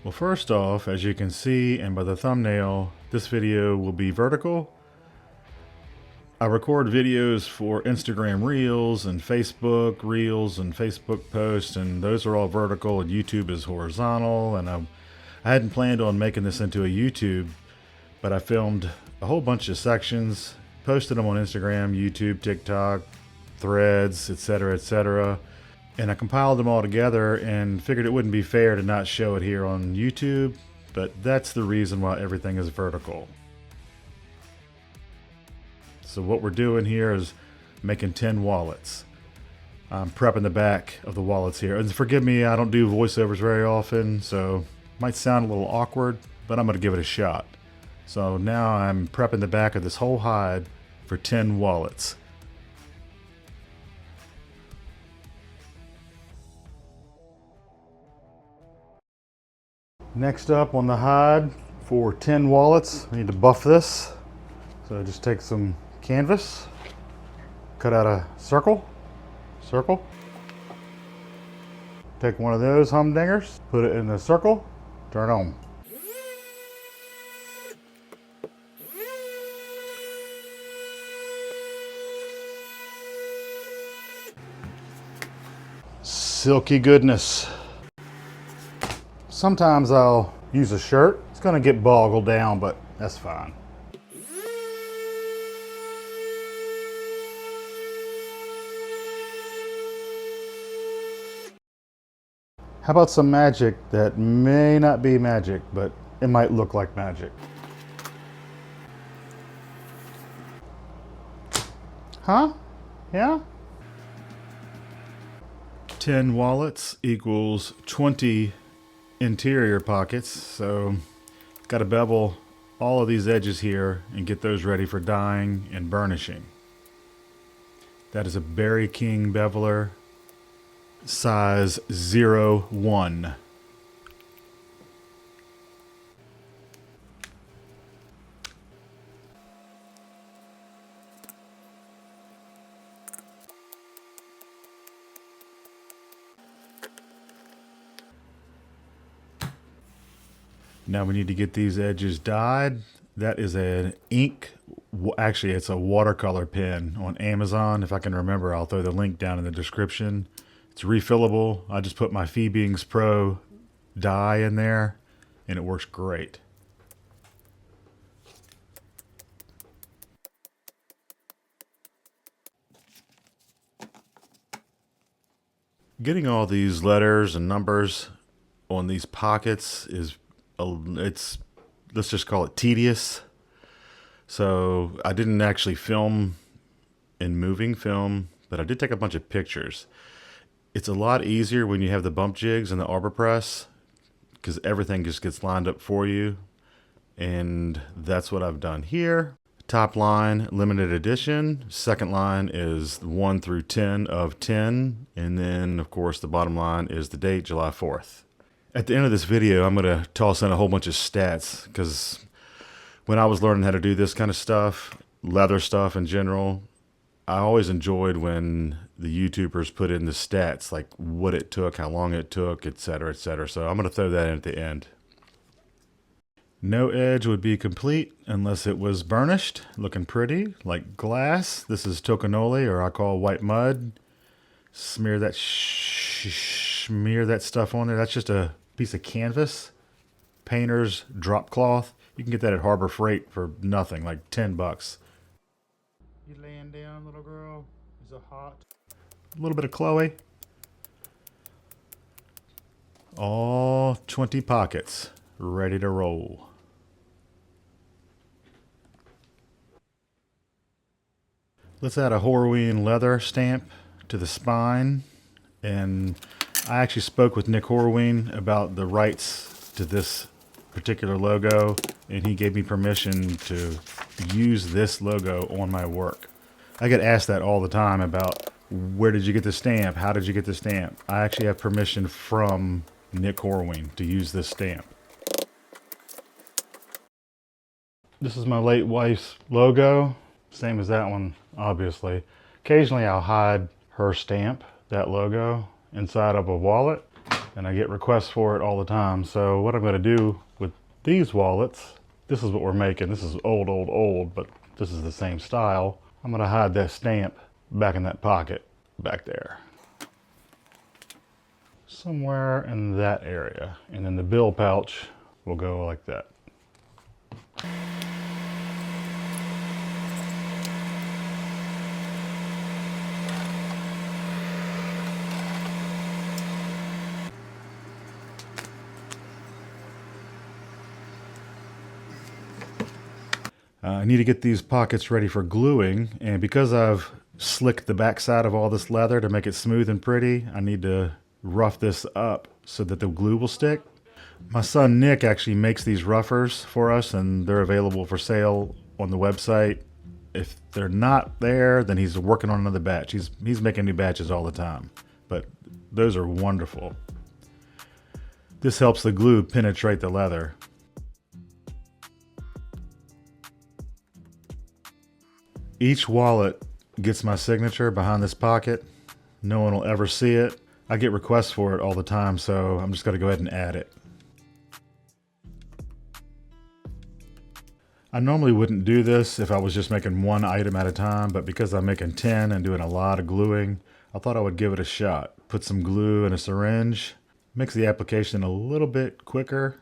Well, first off, as you can see and by the thumbnail, this video will be vertical. I record videos for Instagram Reels and Facebook Reels and Facebook posts, and those are all vertical, and YouTube is horizontal. And I hadn't planned on making this into a YouTube, but I filmed a whole bunch of sections, posted them on Instagram, YouTube, TikTok, Threads, etc., etc. And I compiled them all together and figured it wouldn't be fair to not show it here on YouTube, but that's the reason why everything is vertical. So what we're doing here is making 10 wallets. I'm prepping the back of the wallets here. And forgive me, I don't do voiceovers very often, so it might sound a little awkward, but I'm gonna give it a shot. So now I'm prepping the back of this whole hide for 10 wallets. Next up on the hide for 10 wallets, I need to buff this. So just take some canvas, cut out a circle, take one of those humdingers, put it in the circle, turn on. Silky goodness. Sometimes I'll use a shirt. It's gonna get boggled down, but that's fine. How about some magic that may not be magic, but it might look like magic? Huh? Yeah? 10 wallets equals 20 interior pockets, so got to bevel all of these edges here and get those ready for dyeing and burnishing. That is a Berry King beveler, size 01. Now we need to get these edges dyed. That is an ink, actually it's a watercolor pen on Amazon. If I can remember, I'll throw the link down in the description. It's refillable. I just put my Feebings Pro dye in there and it works great. Getting all these letters and numbers on these pockets is let's just call it tedious. So I didn't actually film in moving film, but I did take a bunch of pictures. It's a lot easier when you have the bump jigs and the Arbor press because everything just gets lined up for you. And that's what I've done here. Top line, limited edition. Second line is 1 through 10 of 10. And then of course the bottom line is the date, July 4th. At the end of this video, I'm going to toss in a whole bunch of stats because when I was learning how to do this kind of stuff, leather stuff in general, I always enjoyed when the YouTubers put in the stats, like what it took, how long it took, etc., etc. So I'm going to throw that in at the end. No edge would be complete unless it was burnished, looking pretty, like glass. This is tocanoli, or I call white mud. Smear that stuff on there. That's just a piece of canvas, painter's drop cloth. You can get that at Harbor Freight for nothing, like 10 bucks. You laying down, little girl? Is it hot? A little bit of Chloe. All 20 pockets ready to roll. Let's add a Horween leather stamp to the spine. And I actually spoke with Nick Horween about the rights to this particular logo, and he gave me permission to use this logo on my work. I get asked that all the time about where did you get the stamp? How did you get the stamp? I actually have permission from Nick Horween to use this stamp. This is my late wife's logo, same as that one, obviously. Occasionally I'll hide her stamp, that logo, inside of a wallet. and I get requests for it all the time. So what I'm going to do with these wallets, this is what we're making. This is old, but this is the same style. I'm going to hide that stamp back in that pocket back there. Somewhere in that area. And then the bill pouch will go like that. I need to get these pockets ready for gluing, and because I've slicked the backside of all this leather to make it smooth and pretty, I need to rough this up so that the glue will stick. My son Nick actually makes these roughers for us, and they're available for sale on the website. If they're not there, then he's working on another batch. He's making new batches all the time, but those are wonderful. This helps the glue penetrate the leather. Each wallet gets my signature behind this pocket. No one will ever see it. I get requests for it all the time, so I'm just going to go ahead and add it. I normally wouldn't do this if I was just making one item at a time, but because I'm making 10 and doing a lot of gluing, I thought I would give it a shot. Put some glue in a syringe, makes the application a little bit quicker.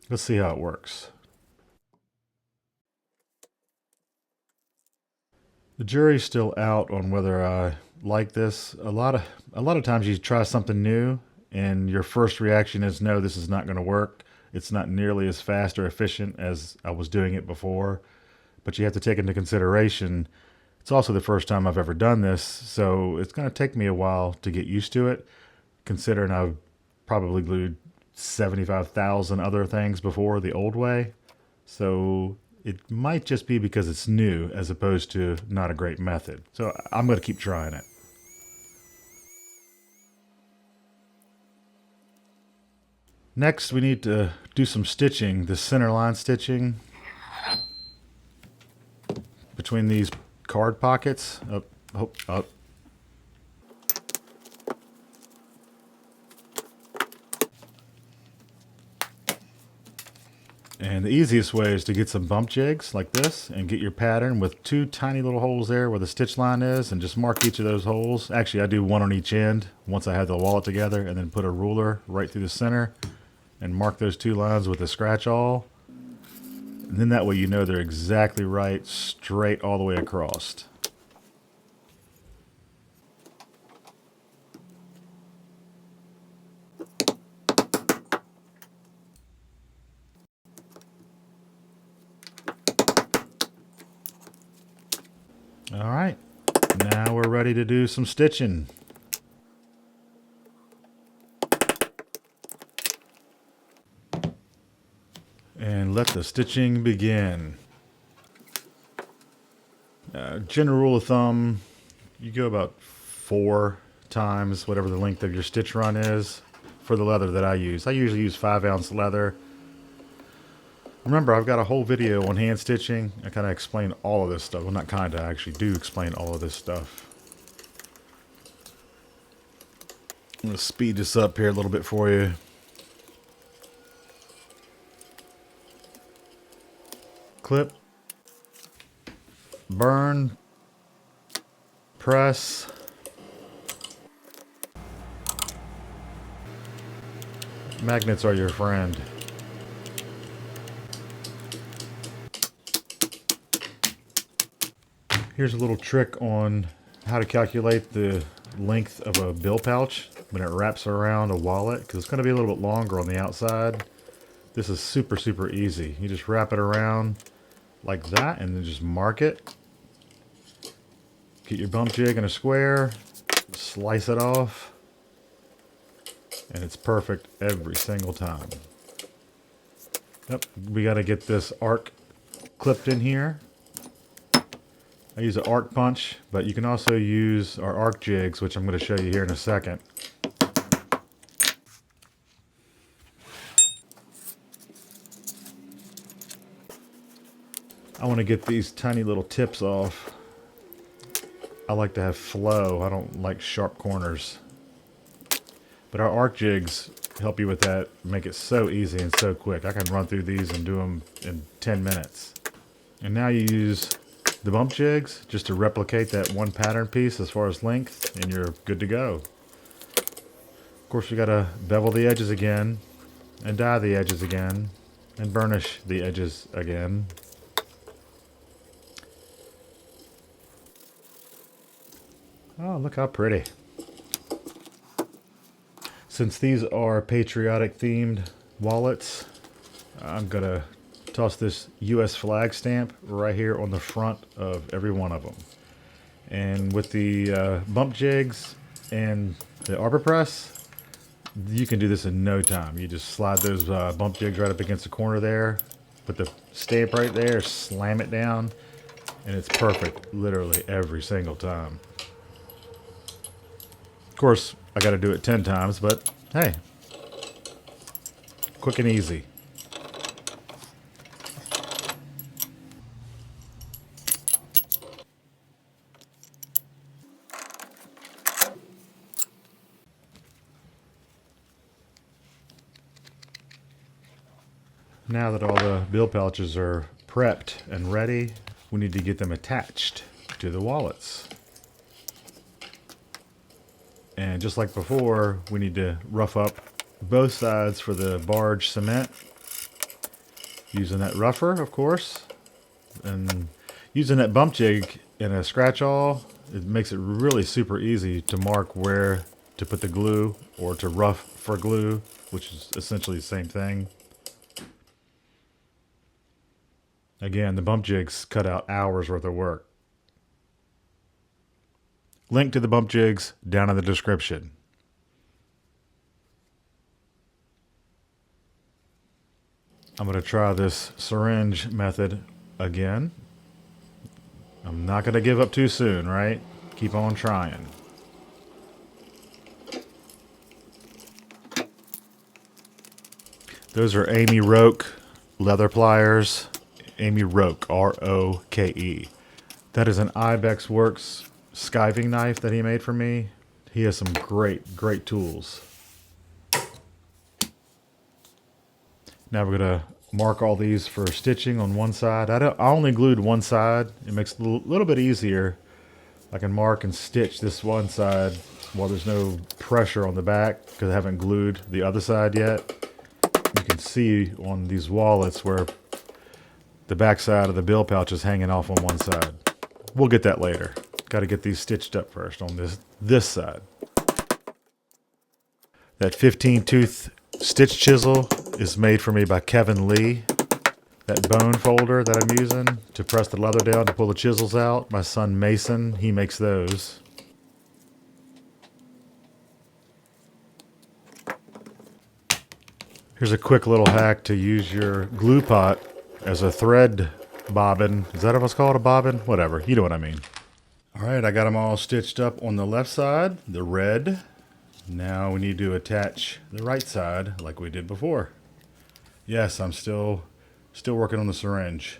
Let's see how it works. The jury's still out on whether I like this. A lot of times you try something new and your first reaction is no, this is not going to work. It's not nearly as fast or efficient as I was doing it before. But you have to take into consideration it's also the first time I've ever done this, so it's going to take me a while to get used to it, considering I've probably glued 75,000 other things before the old way. So it might just be because it's new as opposed to not a great method. So I'm going to keep trying it. Next, we need to do some stitching, the center line stitching between these card pockets. Up. And the easiest way is to get some bump jigs like this and get your pattern with two tiny little holes there where the stitch line is, and just mark each of those holes. Actually, I do one on each end once I have the wallet together, and then put a ruler right through the center and mark those two lines with a scratch awl. And then that way you know they're exactly right, straight all the way across. All right, now we're ready to do some stitching. And let the stitching begin. General rule of thumb, you go about 4 times whatever the length of your stitch run is for the leather that I use. I usually use 5-ounce leather. Remember, I've got a whole video on hand stitching. I kind of explain all of this stuff. Well, not kind of, I actually do explain all of this stuff. I'm going to speed this up here a little bit for you. Clip, burn, press, magnets are your friend. Here's a little trick on how to calculate the length of a bill pouch when it wraps around a wallet, because it's going to be a little bit longer on the outside. This is super easy. You just wrap it around like that and then just mark it. Get your bump jig in a square, slice it off, and it's perfect every single time. Yep, we got to get this arc clipped in here. I use an arc punch, but you can also use our arc jigs, which I'm going to show you here in a second. I want to get these tiny little tips off. I like to have flow. I don't like sharp corners. But our arc jigs help you with that, make it so easy and so quick. I can run through these and do them in 10 minutes. And now you use the bump jigs just to replicate that one pattern piece as far as length, and you're good to go. Of course, we gotta bevel the edges again, and dye the edges again, and burnish the edges again. Oh, look how pretty. Since these are patriotic themed wallets, I'm gonna toss this US flag stamp right here on the front of every one of them. And with the bump jigs and the Arbor press, you can do this in no time. You just slide those bump jigs right up against the corner there, put the stamp right there, slam it down, and it's perfect literally every single time. Of course, I got to do it 10 times, but hey, quick and easy. Now that all the bill pouches are prepped and ready, we need to get them attached to the wallets. And just like before, we need to rough up both sides for the barge cement, using that rougher, of course, and using that bump jig in a scratch awl. It makes it really super easy to mark where to put the glue or to rough for glue, which is essentially the same thing. Again, the bump jigs cut out hours worth of work. Link to the bump jigs down in the description. I'm going to try this syringe method again. I'm not going to give up too soon, right? Keep on trying. Those are Amy Roke leather pliers. Amy Roke, R-O-K-E. That is an Ibex Works skiving knife that he made for me. He has some great tools. Now we're going to mark all these for stitching on one side. I only glued one side. It makes it a little bit easier. I can mark and stitch this one side while there's no pressure on the back because I haven't glued the other side yet. You can see on these wallets where the back side of the bill pouch is hanging off on one side. We'll get that later. Got to get these stitched up first on this side. That 15 tooth stitch chisel is made for me by Kevin Lee. That bone folder that I'm using to press the leather down to pull the chisels out, my son Mason, he makes those. Here's a quick little hack to use your glue pot as a thread bobbin. Is that what's called, a bobbin? Whatever, you know what I mean. All right, I got them all stitched up on the left side, the red. Now we need to attach the right side like we did before. Yes, I'm still working on the syringe.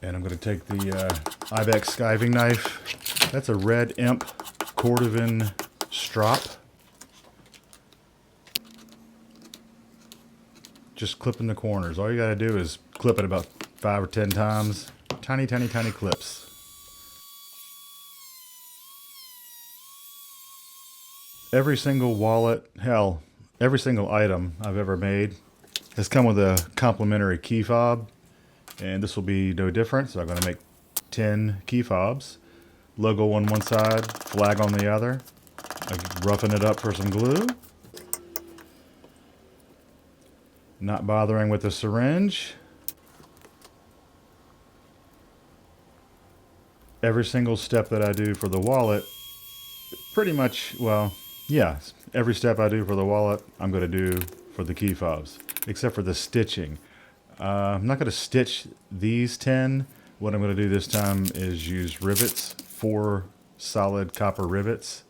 And I'm going to take the Ibex skiving knife. That's a red Imp Cordovan strop. Just clipping the corners. All you got to do is clip it about 5 or 10 times. Tiny clips. Every single wallet, hell, every single item I've ever made has come with a complimentary key fob. And this will be no different. So I'm going to make 10 key fobs. Logo on one side, flag on the other. I'm roughing it up for some glue. Not bothering with the syringe. Every single step that I do for the wallet, pretty much, well, yeah, every step I do for the wallet, I'm going to do for the key fobs, except for the stitching. I'm not going to stitch these 10. What I'm going to do this time is use rivets, 4 solid copper rivets.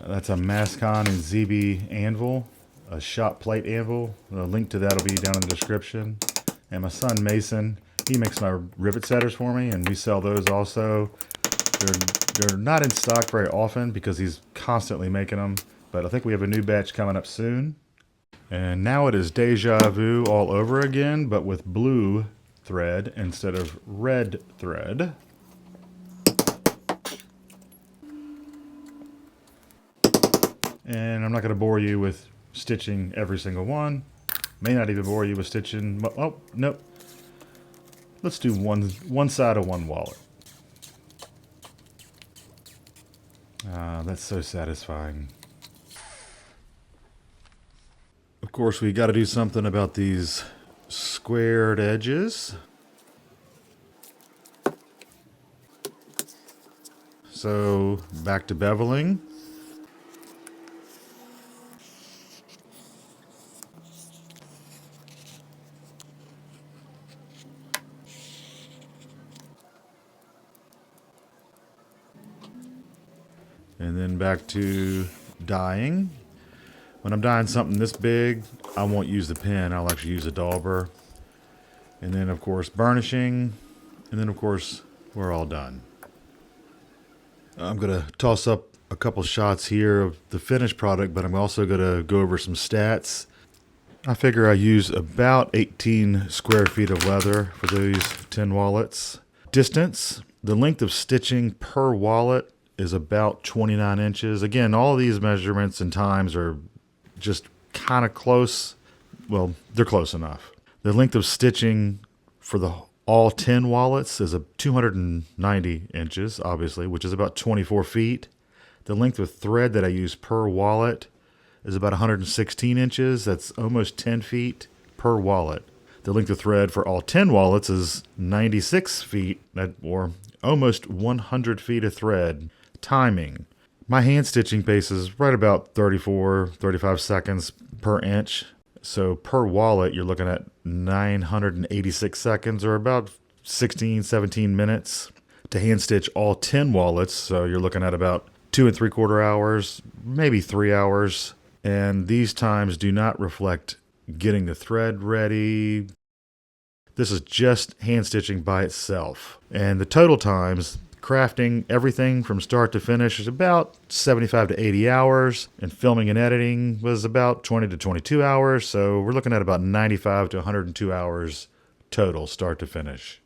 That's a Mascon and ZB anvil, a shot plate anvil. The link to that will be down in the description. And my son Mason, he makes my rivet setters for me, and we sell those also. They're not in stock very often because he's constantly making them, but I think we have a new batch coming up soon. And now it is deja vu all over again, but with blue thread instead of red thread. And I'm not going to bore you with stitching every single one. May not even bore you with stitching. Oh, nope. Let's do one side of one wallet. That's so satisfying. Of course, we got to do something about these squared edges. So back to beveling. And then back to dyeing. When I'm dyeing something this big, I won't use the pen. I'll actually use a dauber. And then, of course, burnishing. And then, of course, we're all done. I'm going to toss up a couple shots here of the finished product, but I'm also going to go over some stats. I figure I use about 18 square feet of leather for these 10 wallets. Distance, the length of stitching per wallet is about 29 inches. Again, all of these measurements and times are just kind of close. Well, they're close enough. The length of stitching for all 10 wallets is 290 inches, obviously, which is about 24 feet. The length of thread that I use per wallet is about 116 inches. That's almost 10 feet per wallet. The length of thread for all 10 wallets is 96 feet, or almost 100 feet of thread. Timing. My hand stitching pace is right about 35 seconds per inch. So per wallet, you're looking at 986 seconds, or about 17 minutes to hand stitch all 10 wallets. So you're looking at about 2 3/4 hours, maybe 3 hours. And these times do not reflect getting the thread ready. This is just hand stitching by itself. And the total times, crafting everything from start to finish, is about 75 to 80 hours. And filming and editing was about 20 to 22 hours. So we're looking at about 95 to 102 hours total, start to finish.